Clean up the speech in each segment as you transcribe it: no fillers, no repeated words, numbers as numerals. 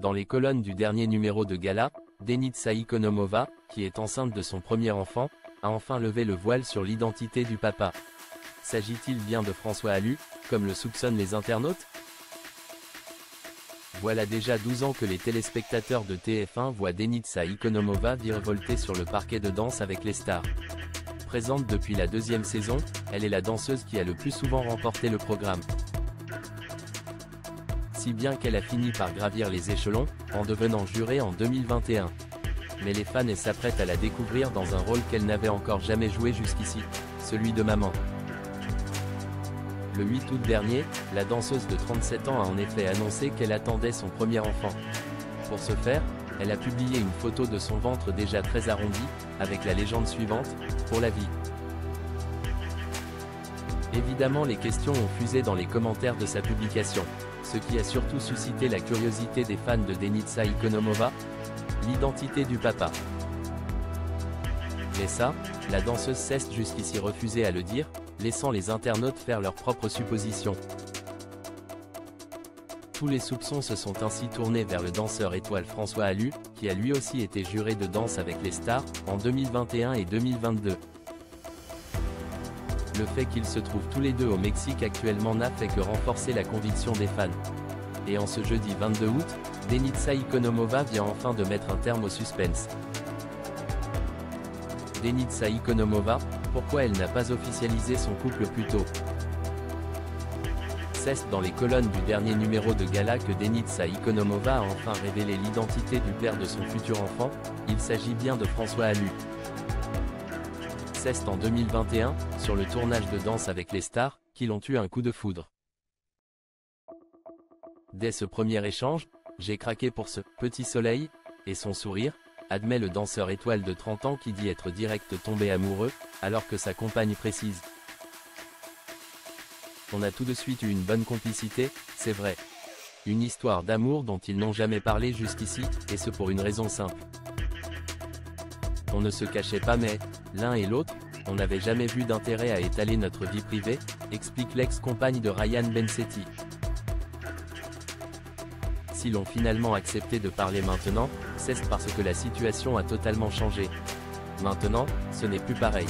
Dans les colonnes du dernier numéro de Gala, Denitsa Ikonomova, qui est enceinte de son premier enfant, a enfin levé le voile sur l'identité du papa. S'agit-il bien de François Allu, comme le soupçonnent les internautes? Voilà déjà 12 ans que les téléspectateurs de TF1 voient Denitsa Ikonomova virevolter sur le parquet de danse avec les stars. Présente depuis la deuxième saison, elle est la danseuse qui a le plus souvent remporté le programme. Si bien qu'elle a fini par gravir les échelons, en devenant jurée en 2021. Mais les fans s'apprêtent à la découvrir dans un rôle qu'elle n'avait encore jamais joué jusqu'ici, celui de maman. Le 8 août dernier, la danseuse de 37 ans a en effet annoncé qu'elle attendait son premier enfant. Pour ce faire, elle a publié une photo de son ventre déjà très arrondi, avec la légende suivante, « Pour la vie ». Évidemment, les questions ont fusé dans les commentaires de sa publication. Ce qui a surtout suscité la curiosité des fans de Denitsa Ikonomova, l'identité du papa. Mais ça, la danseuse cesse jusqu'ici refusé à le dire, laissant les internautes faire leurs propres suppositions. Tous les soupçons se sont ainsi tournés vers le danseur étoile François Allu, qui a lui aussi été juré de danse avec les stars, en 2021 et 2022. Le fait qu'ils se trouvent tous les deux au Mexique actuellement n'a fait que renforcer la conviction des fans. Et en ce jeudi 22 août, Denitsa Ikonomova vient enfin de mettre un terme au suspense. Denitsa Ikonomova, pourquoi elle n'a pas officialisé son couple plus tôt? C'est dans les colonnes du dernier numéro de Gala que Denitsa Ikonomova a enfin révélé l'identité du père de son futur enfant, il s'agit bien de François Allu. C'est en 2021, sur le tournage de Danse avec les stars, qu'ils ont eu un coup de foudre. Dès ce premier échange, j'ai craqué pour ce « petit soleil » et son sourire, admet le danseur étoile de 30 ans qui dit être direct tombé amoureux, alors que sa compagne précise. On a tout de suite eu une bonne complicité, c'est vrai. Une histoire d'amour dont ils n'ont jamais parlé jusqu'ici, et ce pour une raison simple. On ne se cachait pas mais, l'un et l'autre, on n'avait jamais vu d'intérêt à étaler notre vie privée, explique l'ex-compagne de Ryan Bensetti. S'ils ont finalement accepté de parler maintenant, c'est parce que la situation a totalement changé. Maintenant, ce n'est plus pareil.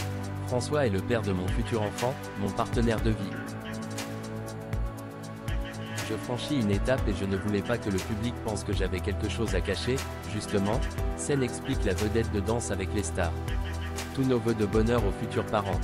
François est le père de mon futur enfant, mon partenaire de vie. Je franchis une étape et je ne voulais pas que le public pense que j'avais quelque chose à cacher, justement, scène explique la vedette de Danse avec les stars. Tous nos vœux de bonheur aux futurs parents.